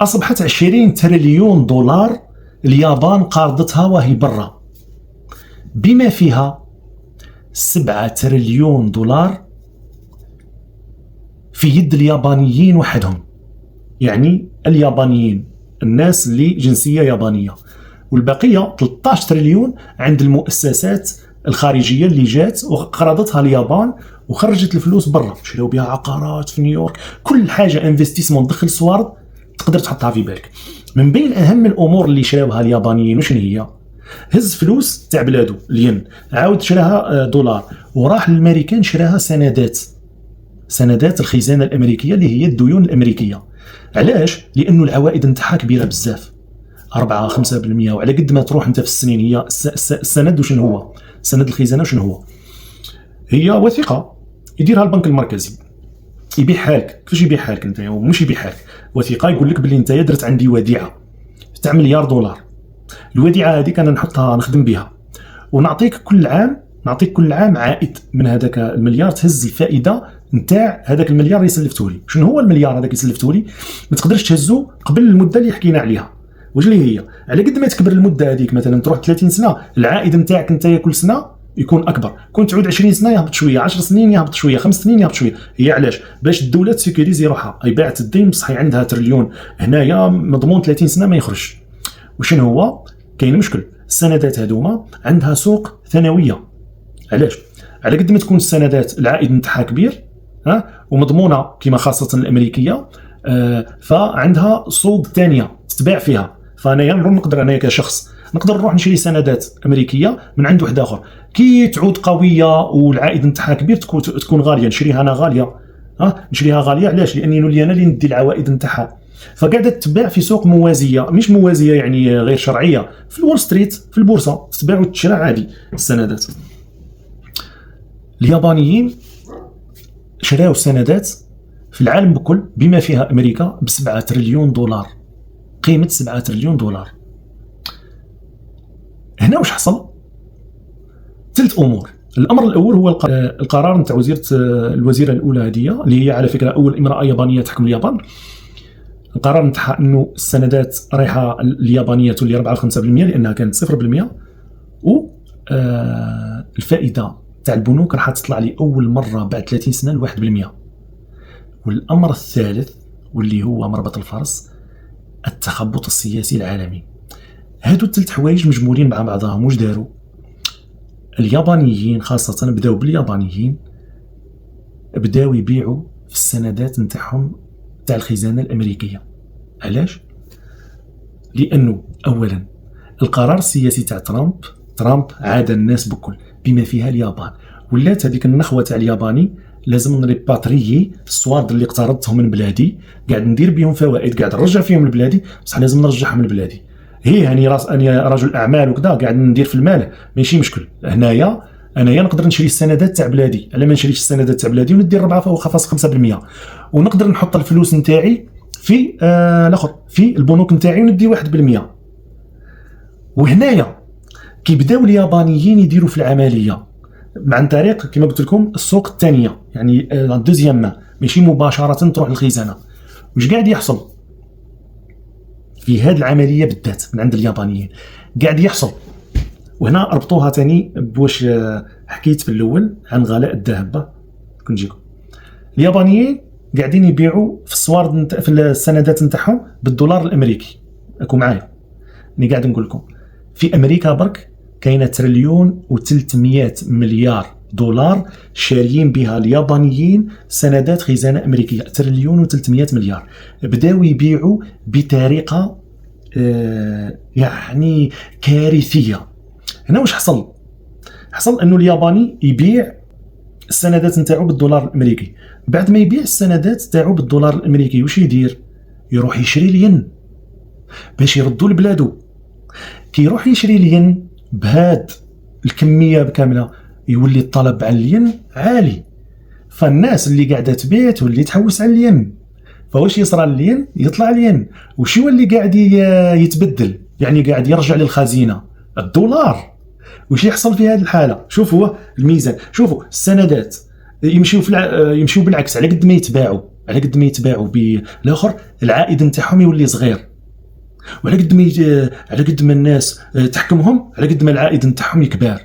اصبحت 20 تريليون دولار اليابان قارضتها وهي برا، بما فيها 7 تريليون دولار في يد اليابانيين وحدهم، يعني اليابانيين الناس اللي جنسية يابانية، والبقية 13 تريليون عند المؤسسات الخارجية اللي جات وقرضتها اليابان وخرجت الفلوس برا، شراو بها عقارات في نيويورك، كل حاجة انفستيسمون دخل سوارد تقدر تحطها في بالك. من بين أهم الأمور اللي شراوها اليابانيين وشن هي؟ هز فلوس تاع بلادو الين، عاود شراها دولار، وراح للأمريكان شراها سندات الخزانة الأمريكية اللي هي الديون الأمريكية. علاش؟ لأنه العوائد نتاعها كبيرة بزاف، 4-5%، وعلى قد ما تروح انت في السنين. هي السند وشن هو؟ سند الخزانة وشن هو؟ هي وثيقة يديرها البنك المركزي، يبيعها لك. كيفاش يبيعها لك انت؟ مش يبيعها لك، وثيقة يقول لك باللي انت درت عندي وديعة تاع مليار دولار، الوديعة هذيك انا نحطها نخدم بها ونعطيك كل عام عائد من هذاك المليار، تهز الفائدة نتاع هذاك المليار اللي سلفته لي. شنو هو المليار هذاك اللي سلفته لي؟ ما تقدرش تهزه قبل المدة اللي حكينا عليها. واش اللي هي؟ على قد ما تكبر المدة هذيك، مثلا تروح 30 سنة، العائد نتاعك انت كل سنة يكون اكبر. كنت تعود 20 سنة يهبط شوية، 10 سنين يهبط شوية، 5 سنين يهبط شوية. هي علاش؟ باش الدولة تسيكوريزي روحها، اي باعت الدين بصح عندها تريليون هنايا مضمون 30 سنة ما يخرج. وشنو هو؟ كاين مشكل، السندات هذوما عندها سوق ثانوية. علاش؟ على قد ما تكون السندات العائد نتاعها كبير ومضمونه كما خاصه الامريكيه، فعندها سوق ثانيه تتباع فيها. فانا نقدر انايا كشخص نقدر نروح نشري سندات امريكيه من عند واحد اخر، كي تعود قويه والعائد نتاعها كبير تكون غاليه، نشريها انا غاليه. نشريها غاليه علاش؟ لاني نولي انا اللي ندي العوائد نتاعها. فقاعده تتباع في سوق موازيه، مش موازيه يعني غير شرعيه، في الول ستريت في البورصه تتباع وتشرى عادي السندات. اليابانيين شراو سندات في العالم بكل بما فيها أمريكا ب7 تريليون دولار، قيمة 7 تريليون دولار. هنا وش حصل؟ 3 أمور. الأمر الأول هو القرار نتاع الوزيرة الأولى هذه، اللي هي على فكرة أول امرأة يابانية تحكم اليابان. القرار نتاعها أنه السندات رايحة اليابانية تولي 4-5% لأنها كانت 0%، والفائدة تاع البنوك راح تطلع لي أول مرة بعد 30 سنة 1%. والأمر الثالث واللي هو مربط الفرس، التخبط السياسي العالمي. هادو 3 حوايج مجمولين مع بعضهم. واش داروا اليابانيين؟ خاصة بداو باليابانيين، بداو يبيعوا في السندات نتاعهم تاع الخزانة الأمريكية. علاش؟ لأنه أولا القرار السياسي تاع ترامب عاد الناس بكل بما فيها اليابان، ولات هذيك النخوة تاع الياباني لازم نريباتريي الصوارد اللي اقترضتهم من بلادي، قاعد ندير بهم فوائد، قاعد نرجع فيهم لبلادي، بصح لازم نرجعهم من بلادي. هي أنا رجل أعمال وكذا قاعد ندير في المال، ماشي مشكل. هنايا أنايا نقدر نشري السندات تاع بلادي، على ما نشريش السندات تاع بلادي وندير 4.5%، ونقدر نحط الفلوس نتاعي في الاخر في البنوك نتاعي وندي 1%. وهنايا كيبداو اليابانيين يديروا في العمليه عن طريق كما قلت لكم السوق الثانيه، يعني الدوزيام ماشي مباشره تروح للخزانه. واش قاعد يحصل في هذه العمليه بالذات من عند اليابانيين؟ قاعد يحصل، وهنا ربطوها ثاني بواش حكيت في الاول عن غلاء الذهب. كنجيكم اليابانيين قاعدين يبيعوا في الصوارد في السندات نتاعهم بالدولار الامريكي. راكم معايا؟ اني قاعد نقول لكم في امريكا برك كاينه 1,300 مليار دولار شاريين بها اليابانيين سندات خزانة أمريكية 1,300 مليار. بداوا يبيعوا بطريقة يعني كارثية. هنا واش حصل انه الياباني يبيع السندات نتاعو بالدولار الامريكي. بعد ما يبيع السندات نتاعو بالدولار الامريكي واش يدير؟ يروح يشري الين باش يردوا لبلادو. كي يروح يشري الين بهاد الكميه كامله يولي الطلب على الين عالي، فالناس اللي قاعده تبيع تولي تحوس على الين. فواش يصرى الين؟ يطلع الين وش يولي قاعد يتبدل، يعني قاعد يرجع للخزينه الدولار. وش يحصل في هذه الحاله؟ شوفوا الميزان، شوفوا السندات يمشيو بالعكس. على قد ما يتباعوا بالاخر العائد نتاعهم يولي صغير، وعلى قد ما الناس تحكمهم على قد ما العائد نتاعهم يكبر.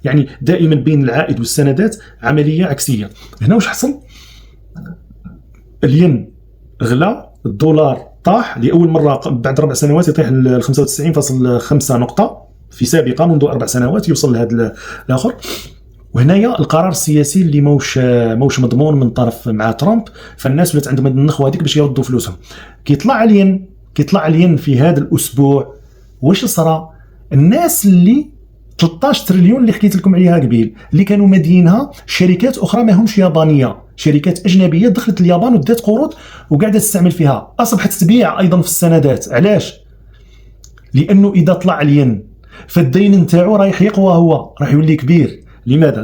يعني دائما بين العائد والسندات عمليه عكسيه. هنا واش حصل؟ الين غلا، الدولار طاح لاول مره بعد 4 سنوات، يطيح ل 95.5 نقطه في سابقه منذ 4 سنوات يوصل لهذا الاخر. وهنايا القرار السياسي اللي موش مضمون من طرف مع ترامب، فالناس ولات عندهم النخوه هذيك باش يردوا فلوسهم. كيطلع الين في هذا الاسبوع واش صرا؟ الناس اللي 13 تريليون اللي حكيت لكم عليها قبيل اللي كانوا مدينها شركات اخرى ما همش يابانيه، شركات اجنبيه دخلت اليابان ودات قروض وقاعده تستعمل فيها، اصبحت تبيع ايضا في السندات. علاش؟ لانه اذا طلع الين فالدين نتاعو رايح يقوى، هو راح يولي كبير. لماذا؟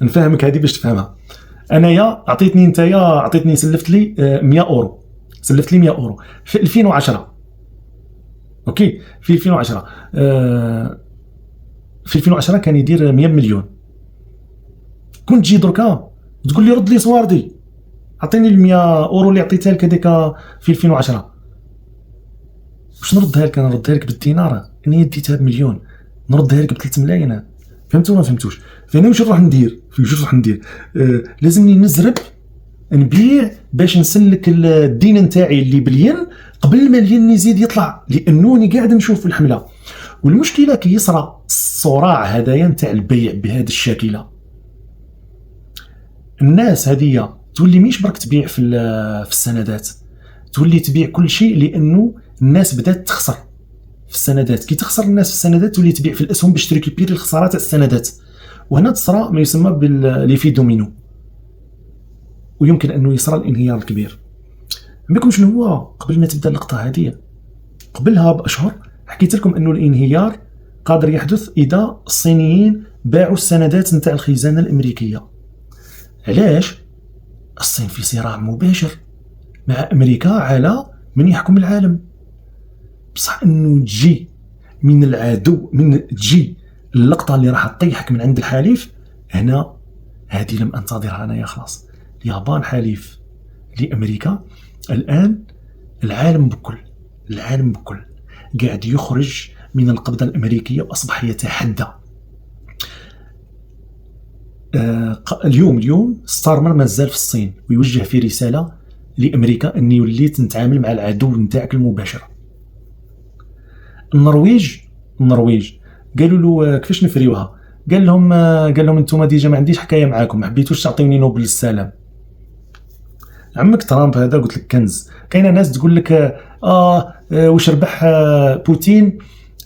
نفهمك هذه باش تفهمها. انايا عطيتني سلفت لي 100 اورو، سلفت لي 100 اورو في 2010. اوكي، في 2010 في 2010 كان يدير 100 مليون. كنت تجي دركا تقول لي رد لي صواردي، عطيني ال 100 اورو اللي عطيتها لك هذيك في 2010. باش نردها لك؟ انا نردها لك بالدينار، انا ديتها بمليون، نردها لك ب3 ملايين. فهمتوا ما فهمتوش؟ فانا واش نروح ندير؟ لازمني نزرب نبيع باش نسلك الدين نتاعي اللي بالين قبل ما الين يزيد يطلع، لانوني قاعد نشوف الحمله. والمشكله كي يصرى الصراع هذايا نتاع البيع بهذه الشاكله، الناس هذه تولي مش برك تبيع في السندات، تولي تبيع كل شيء، لانه الناس بدات تخسر في السندات. كي تخسر الناس في السندات تولي تبيع في الاسهم باش تريكيبيري الخسارات تاع السندات. وهنا تصرى ما يسمى بالليفي دومينو، ويمكن انه يصرى الانهيار الكبير. عندكم شنو هو قبل ما تبدا اللقطه هذه؟ قبلها باشهر حكيت لكم انه الانهيار قادر يحدث اذا الصينيين باعوا السندات نتاع الخزانه الامريكيه. علاش؟ الصين في صراع مباشر مع امريكا على من يحكم العالم. بصح انه تجي من العدو، تجي اللقطه اللي راح تطيحك من عند الحليف، هنا هذه لم انتظرها انايا. خلاص، اليابان حليف لامريكا. الان العالم بكل قاعد يخرج من القبضه الامريكيه واصبح يتحدى. اليوم ستارمر مازال في الصين ويوجه في رساله لامريكا اني وليت نتعامل مع العدو نتاعك المباشر. النرويج قالوا له كيفاش نفريوها؟ قال لهم انتم ديجا ما عنديش حكايه معاكم، ما حبيتوش تعطيوني نوبل السلام. عمك ترامب هذا قلت لك كنز. كاينه ناس تقول لك واش ربح بوتين،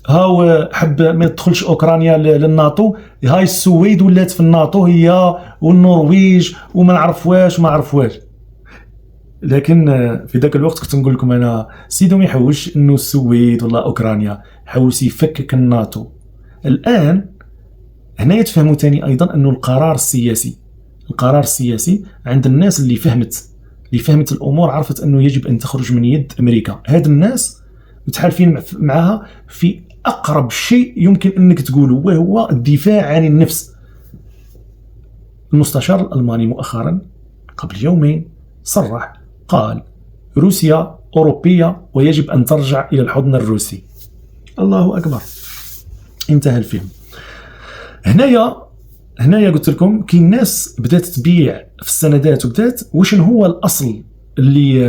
هاو حب ما تدخلش اوكرانيا للناتو، هاي السويد ولات في الناتو هي والنرويج وما نعرف واش. لكن في ذاك الوقت كنت نقول لكم انا سيدو ما يحوش انه السويد ولا اوكرانيا، حوس يفكك الناتو. الان هنا يتفهموا ثاني ايضا انه القرار السياسي عند الناس اللي فهمت الامور، عرفت انه يجب ان تخرج من يد امريكا. هاد الناس متحالفين معها في اقرب شيء يمكن انك تقوله، وهو الدفاع عن النفس. المستشار الالماني مؤخرا قبل يومين صرح، قال روسيا أوروبية ويجب أن ترجع إلى الحضن الروسي. الله أكبر، انتهى الفيلم. هنايا قلت لكم كي الناس بدات تبيع في السندات وبدات وش هو الأصل اللي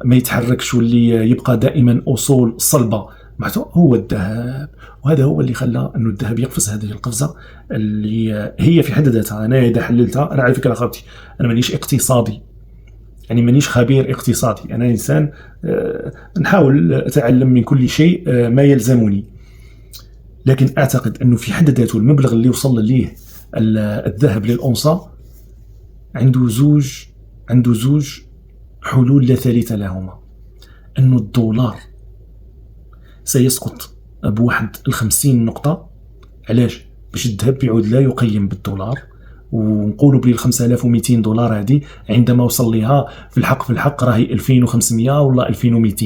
ما يتحركش واللي يبقى دائما أصول صلبة معناته هو الذهب. وهذا هو اللي خلى انه الذهب يقفز هذه القفزه اللي هي في حد ذاتها. انا اذا حللتها، انا على فكره اخوتي انا مانيش اقتصادي، يعني مانيش خبير اقتصادي، انا انسان نحاول اتعلم من كل شيء ما يلزمني، لكن اعتقد انه في حد ذاته المبلغ اللي وصل ليه الذهب للأونصة عنده زوج حلول لا ثالث لهما. انه الدولار سيسقط بواحد 50 نقطة. علاش؟ باش الذهب يعود لا يقيم بالدولار، ونقولوا بلي 5200 دولار هذه عندما وصل لها في الحق راهي 2500 ولا 2200،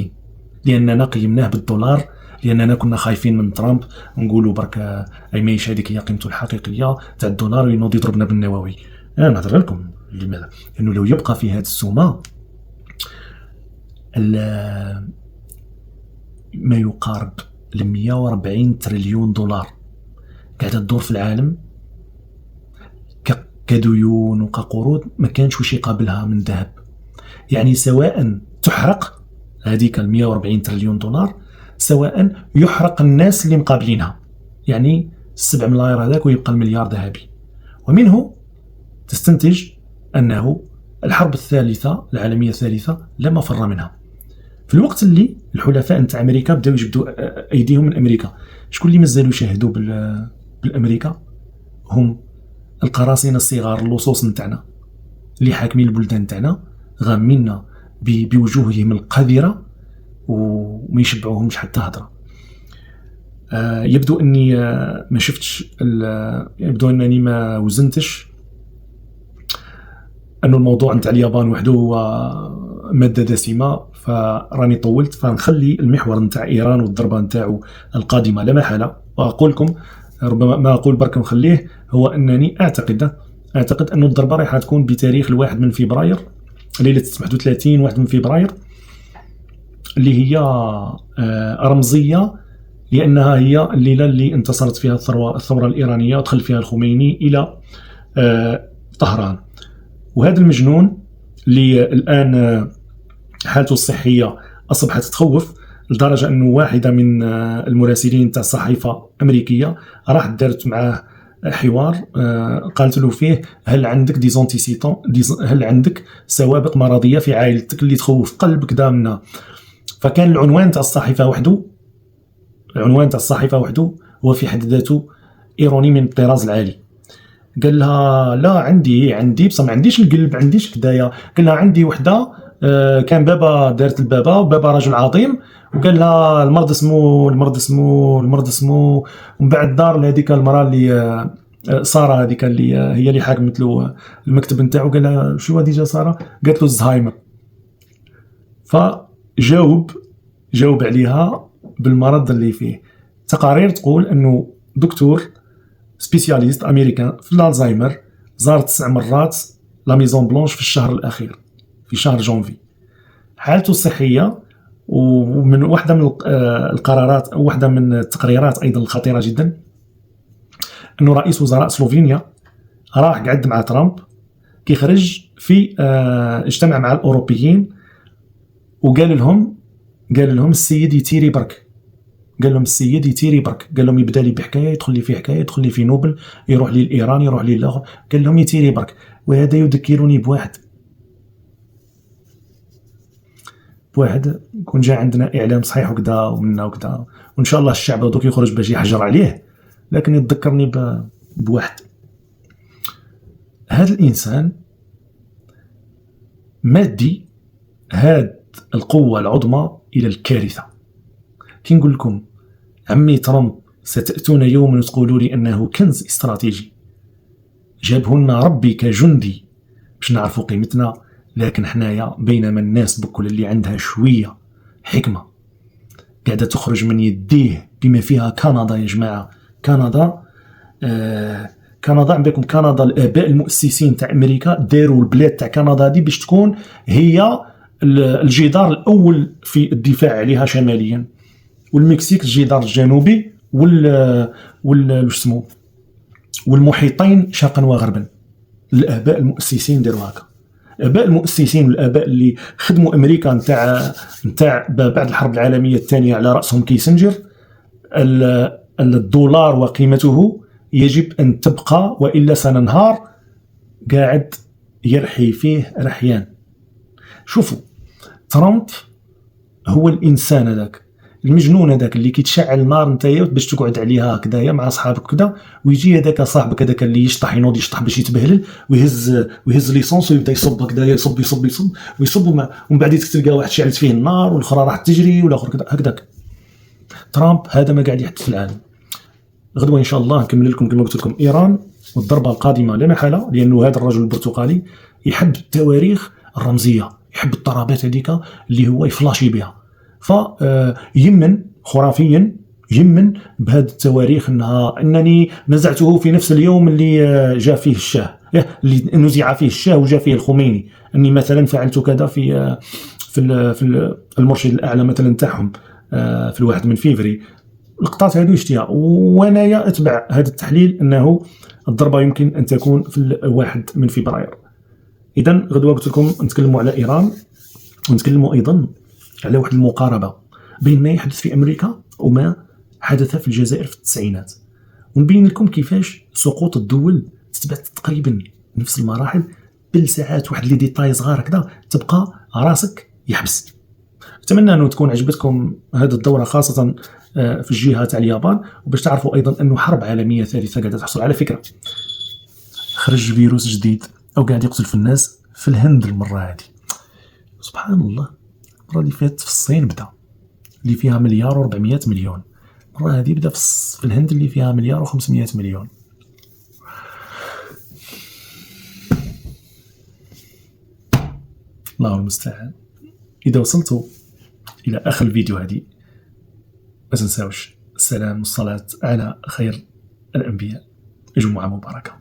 لاننا قيمناه بالدولار، لاننا كنا خايفين من ترامب نقولوا برك اي ماهيش هذيك هي قيمته الحقيقيه تاع الدولار وينوض يضربنا بالنووي. انا نهضر لكم لماذا، انه لو يبقى في هذه السومه ما يقارب ل 140 تريليون دولار قاعده تدور في العالم كديون وكقروض، ما كانش وش يقابلها من ذهب. يعني سواء تحرق هذيك ال 140 تريليون دولار، سواء يحرق الناس اللي مقابلينها، يعني 7 ملاير هذاك ويبقى المليار ذهبي. ومنه تستنتج أنه الحرب العالمية الثالثة لا مفر منها. في الوقت اللي الحلفاء نتاع أمريكا بداو يجبدوا أيديهم من أمريكا، شكون اللي مازالوا يشاهدوا بالأمريكا؟ هم القراصنة الصغار، اللصوص نتاعنا اللي حاكمين البلدان نتاعنا، غامينا بوجوههم القذرة وما يشبعوهمش حتى هضره. يبدو اني ما شفتش، يبدو انني ما وزنتش انه الموضوع نتاع اليابان وحده هو ماده دسمه، فراني طولت، فنخلي المحور نتاع ايران والضربه نتاعو القادمه لا محاله. واقول لكم ربما ما اقول برك نخليه، هو انني اعتقد انه الضربه راح تكون بتاريخ 1 من فبراير، ليله 31 1 من فبراير، اللي هي رمزيه لانها هي الليله اللي انتصرت فيها الثوره الايرانيه ودخل فيها الخميني الى طهران. وهذا المجنون اللي الان حالته الصحيه اصبحت تخوف، لدرجه انه واحده من المراسلين تاع الصحيفه امريكيه راح دارت معاه حوار، قالت له فيه هل عندك ديزونتيسيتون، هل عندك سوابق مرضيه في عائلتك اللي تخوف قلبك دامنا. فكان العنوان تاع الصحيفه وحده هو في حد ذاته ايروني من الطراز العالي. قال لها لا عندي بصح ما عنديش القلب، عنديش كدايا. قال لها عندي وحده كان بابا دارت البابا، وبابا رجل عظيم، وقال لها المرض اسمه ومن بعد دار لهذيك المراه اللي ساره، هذيك اللي هي اللي حاكمت له المكتب نتاعو. قال لها شو ديجا ساره؟ قالت له الزهايمر. جاوب عليها بالمرض اللي فيه. تقارير تقول انه دكتور سبيسياليست امريكان في الالزهايمر زار 9 مرات لا ميزون بلونش في الشهر الاخير، في شهر جونفي. حالته الصحيه، ومن واحده من القرارات او واحده من التقريرات ايضا الخطيره جدا، انه رئيس وزراء سلوفينيا راح قعد مع ترامب كي خرج في اجتمع مع الاوروبيين، وقال لهم السيد يتيري برك، قال لهم يبدا لي بحكايه، يدخل لي في حكايه، يدخل لي في نوبل، يروح لي الايران، يروح لي الاخر، قال لهم يتيري برك. وهذا يذكرني بواحد كون جاء عندنا اعلام صحيح وكذا ومنا وكذا، وان شاء الله الشعب دوك يخرج باش يحجر عليه، لكن يتذكرني بواحد. هذا الانسان مادي هاد القوه العظمى الى الكارثه. كي نقول لكم عمي ترامب ستأتون يوما وتقولوا لي أنه كنز استراتيجي جابه لنا ربي كجندي باش نعرفوا قيمتنا، لكن حنايا بينما الناس بكل اللي عندها شوية حكمة قاعدة تخرج من يديه، بما فيها كندا يا جماعة. كندا عندكم كندا الآباء المؤسسين تاع أمريكا داروا البلاد تاع كندا دي باش تكون هي الجدار الأول في الدفاع عليها شماليا، والمكسيك الجدار الجنوبي والمحيطين شرقا وغربا. الآباء المؤسسين داروا هكا. الاباء المؤسسين والاباء اللي خدموا امريكا نتاع بعد الحرب العالميه الثانيه على راسهم كيسنجر، الدولار وقيمته يجب ان تبقى والا سننهار. قاعد يرحي فيه رحيان. شوفوا ترامب هو الانسان هذاك المجنون هذاك اللي كيتشعل النار نتايا باش تقعد عليها هكذايا مع صحابك كذا، ويجي هذاك صاحبك هذاك اللي يشطح ينوض يشطح باش يتبهلل ويهز ليسونس ويبدا يصب هكذايا، يصب ومن بعد تلقى واحد شعلت فيه النار والاخرى راح تجري والاخر كذا هكذاك. ترامب هذا ما قاعد يحدث في العالم. غدوه ان شاء الله نكمل لكم كما قلت لكم ايران والضربه القادمه لا محاله، لانه هذا الرجل البرتقالي يحب التواريخ الرمزيه، يحب الضربات هذيك اللي هو يفلاشي بها. فيمن خرافيا يمن بهذه التواريخ انني نزعته في نفس اليوم اللي جاء فيه الشاه، اللي نزع فيه الشاه وجاء فيه الخميني، اني مثلا فعلت كذا في المرشد الاعلى مثلا تاعهم في 1 من فيفري. لقطات هذو يشتيها وانا اتبع هذا التحليل انه الضربه يمكن ان تكون في 1 من فبراير. اذا غدوه قلت لكم نتكلموا على ايران، ونتكلموا ايضا على واحد المقاربه بين ما يحدث في امريكا وما حدث في الجزائر في التسعينات، ونبين لكم كيفاش سقوط الدول تتبع تقريبا نفس المراحل بالساعات. واحد لي ديتاي صغار هكذا تبقى راسك يحبس. اتمنى انه تكون عجبتكم هذه الدوره خاصه في الجهه تاع اليابان، وباش تعرفوا ايضا انه حرب عالميه ثالثه قاعده تحصل. على فكره خرج فيروس جديد او قاعد يقتل في الناس في الهند المره هذه، سبحان الله. المره اللي فاتت في الصين بدا اللي فيها 1.4 مليار، المره هذه بدا في الهند اللي فيها 1.5 مليار. الله المستعان. اذا وصلتوا الى اخر الفيديو هذه ما تنساوش السلام والصلاة على خير الأنبياء. جمعة مباركة.